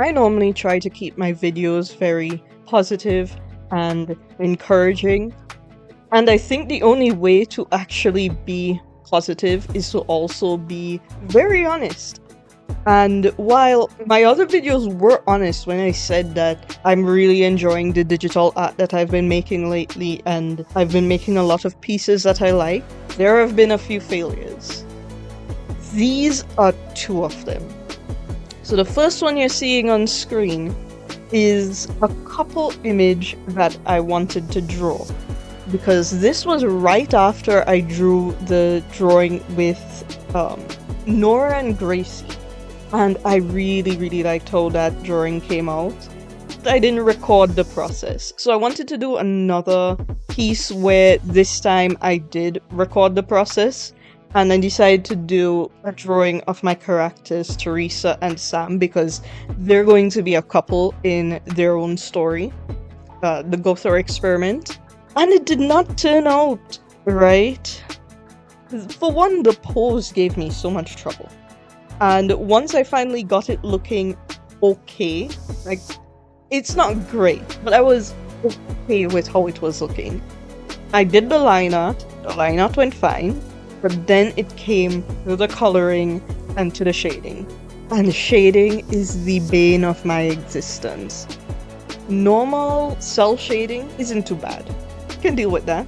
I normally try to keep my videos very positive and encouraging, and I think the only way to actually be positive is to also be very honest. And while my other videos were honest when I said that I'm really enjoying the digital art that I've been making lately and I've been making a lot of pieces that I like, there have been a few failures. These are two of them. So the first one you're seeing on screen is a couple image that I wanted to draw, because this was right after I drew the drawing with Nora and Gracie, and I really liked how that drawing came out. I didn't record the process, so I wanted to do another piece where this time I did record the process, and I decided to do a drawing of my characters, Teresa and Sam, because they're going to be a couple in their own story, the Gothor experiment. And it did not turn out right. For one, the pose gave me so much trouble. And once I finally got it looking okay, like, it's not great, but I was okay with how it was looking. I did the line art went fine, but then it came to the coloring and to the shading. And shading is the bane of my existence. Normal cell shading isn't too bad. You can deal with that.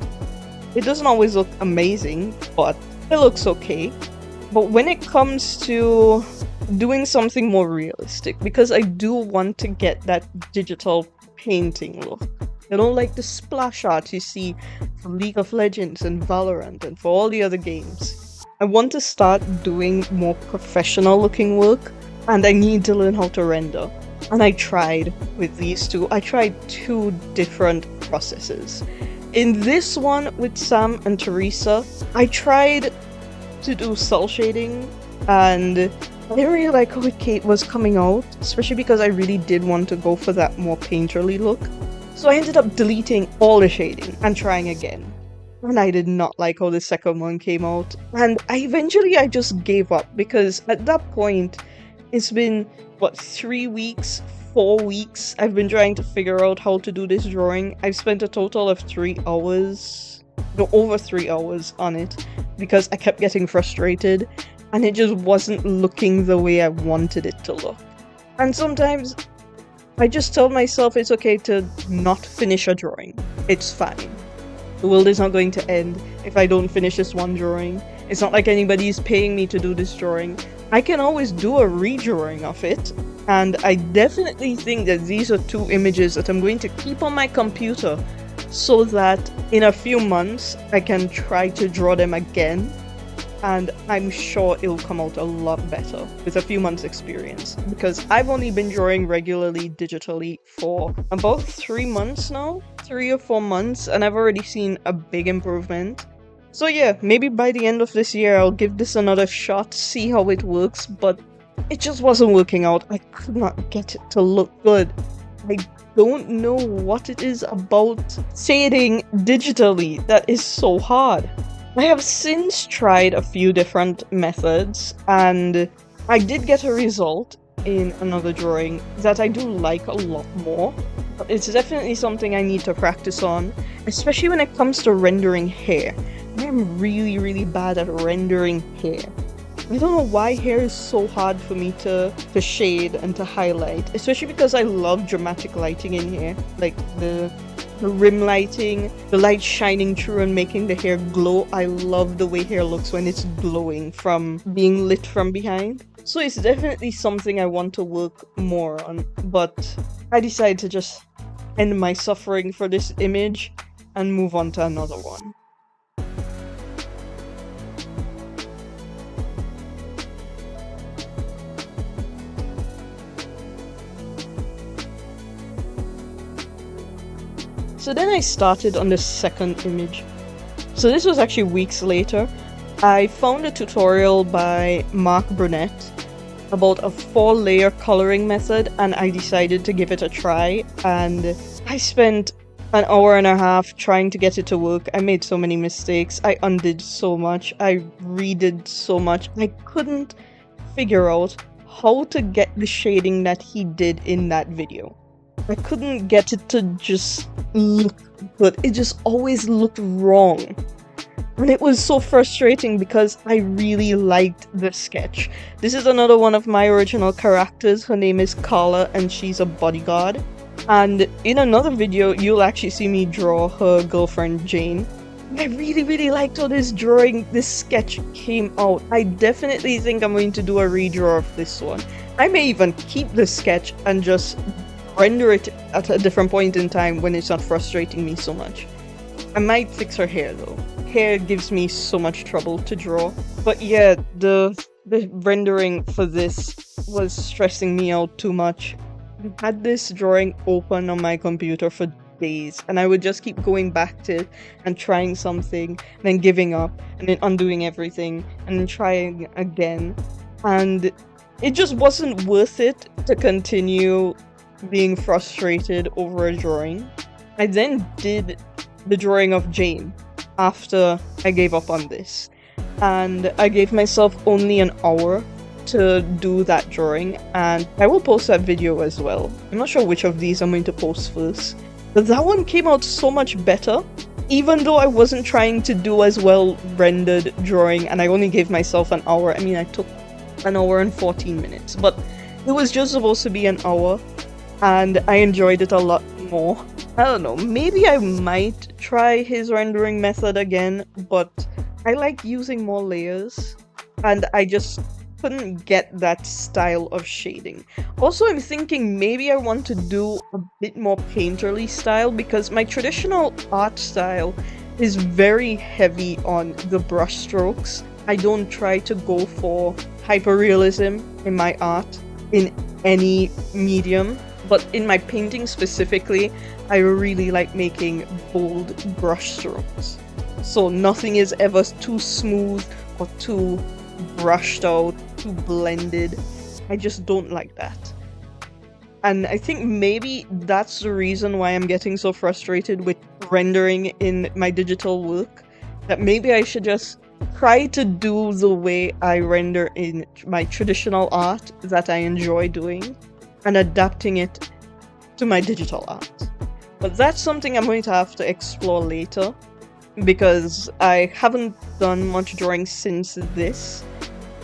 It doesn't always look amazing, but it looks okay. But when it comes to doing something more realistic, because I do want to get that digital painting look. I don't like the splash art you see from League of Legends and Valorant and for all the other games. I want to start doing more professional looking work, and I need to learn how to render. And I tried with these two. I tried two different processes. In this one with Sam and Teresa, I tried to do cell shading, and I didn't really like how it was coming out, especially because I really did want to go for that more painterly look. So I ended up deleting all the shading and trying again. And I did not like how the second one came out. And I just gave up, because at that point, it's been, 3 weeks, 4 weeks, I've been trying to figure out how to do this drawing. I've spent a total of over 3 hours on it, because I kept getting frustrated, and it just wasn't looking the way I wanted it to look. And sometimes, I just tell myself it's okay to not finish a drawing. It's fine. The world is not going to end if I don't finish this one drawing. It's not like anybody's paying me to do this drawing. I can always do a redrawing of it, and I definitely think that these are two images that I'm going to keep on my computer so that in a few months I can try to draw them again, and I'm sure it'll come out a lot better with a few months experience, because I've only been drawing regularly digitally for about 3 months now, 3 or 4 months, and I've already seen a big improvement. So yeah, maybe by the end of this year I'll give this another shot, see how it works, but it just wasn't working out. I could not get it to look good. I don't know what it is about shading digitally that is so hard. I have since tried a few different methods, and I did get a result in another drawing that I do like a lot more. But it's definitely something I need to practice on, especially when it comes to rendering hair. I'm really bad at rendering hair. I don't know why hair is so hard for me to shade and to highlight, especially because I love dramatic lighting in hair, like the rim lighting, the light shining through and making the hair glow. I love the way hair looks when it's glowing from being lit from behind. So it's definitely something I want to work more on, but I decided to just end my suffering for this image and move on to another one. So then I started on the second image. So this was actually weeks later. I found a tutorial by Mark Brunette about a 4-layer coloring method, and I decided to give it a try, and I spent an hour and a half trying to get it to work. I made so many mistakes. I undid so much. I redid so much. I couldn't figure out how to get the shading that he did in that video. I couldn't get it to just look good. It just always looked wrong. And it was so frustrating because I really liked the sketch. This is another one of my original characters. Her name is Carla and she's a bodyguard. And in another video, you'll actually see me draw her girlfriend Jane. I really liked how this sketch came out. I definitely think I'm going to do a redraw of this one. I may even keep the sketch and just render it at a different point in time when it's not frustrating me so much. I might fix her hair though. Hair gives me so much trouble to draw. But yeah, the rendering for this was stressing me out too much. I had this drawing open on my computer for days and I would just keep going back to it and trying something, and then giving up, and then undoing everything, and then trying again. And it just wasn't worth it to continue being frustrated over a drawing. I then did the drawing of Jane after I gave up on this, and I gave myself only an hour to do that drawing, and I will post that video as well. I'm not sure which of these I'm going to post first, but that one came out so much better, even though I wasn't trying to do as well rendered drawing and I only gave myself an hour. I mean, I took an hour and 14 minutes, but it was just supposed to be an hour, and I enjoyed it a lot more. I don't know, maybe I might try his rendering method again, but I like using more layers, and I just couldn't get that style of shading. Also, I'm thinking maybe I want to do a bit more painterly style, because my traditional art style is very heavy on the brush strokes. I don't try to go for hyperrealism in my art in any medium, but in my painting specifically, I really like making bold brush strokes. So nothing is ever too smooth or too brushed out, too blended. I just don't like that. And I think maybe that's the reason why I'm getting so frustrated with rendering in my digital work, that maybe I should just try to do the way I render in my traditional art that I enjoy doing, and adapting it to my digital art. But that's something I'm going to have to explore later, because I haven't done much drawing since this.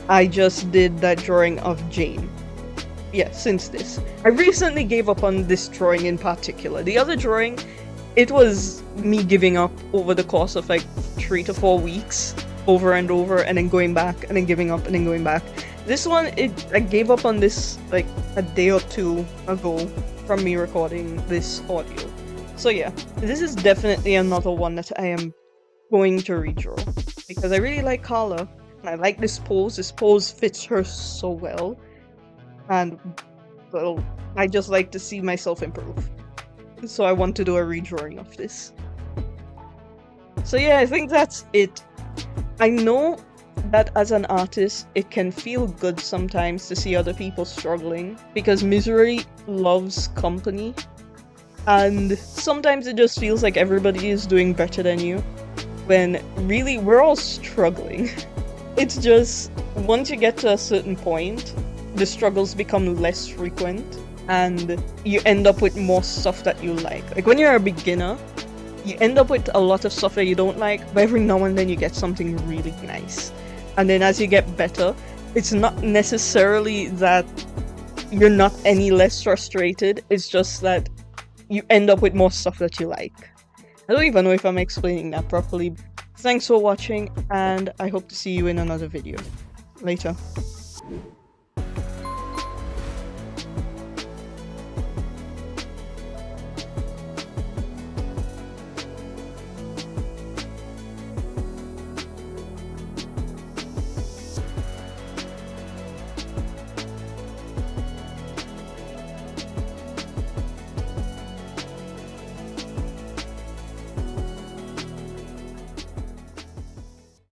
I just did that drawing of Jane. Yeah, since this. I recently gave up on this drawing in particular. The other drawing, it was me giving up over the course of like 3 to 4 weeks, over and over, and then going back, and then giving up, and then going back. This one, I gave up on this like a day or two ago from me recording this audio. So yeah, this is definitely another one that I am going to redraw, because I really like Carla, and I like this pose. This pose fits her so well, and well, I just like to see myself improve. So I want to do a redrawing of this. So yeah, I think that's it. I know that as an artist, it can feel good sometimes to see other people struggling, because misery loves company, and sometimes it just feels like everybody is doing better than you, when really we're all struggling. It's just, once you get to a certain point, the struggles become less frequent, and you end up with more stuff that you like. Like when you're a beginner, you end up with a lot of stuff that you don't like, but every now and then you get something really nice. And then as you get better, it's not necessarily that you're not any less frustrated, it's just that you end up with more stuff that you like. I don't even know if I'm explaining that properly. Thanks for watching, and I hope to see you in another video. Later.